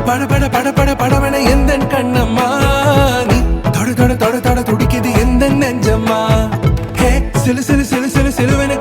பட பட பட பட படவன எந்த கண்ணம்மா நீ தொட தொட தொட தொட துடிக்குது எந்த நெஞ்சம்மா ஹே சிலு சிலு சிலு சிலு சிலுவன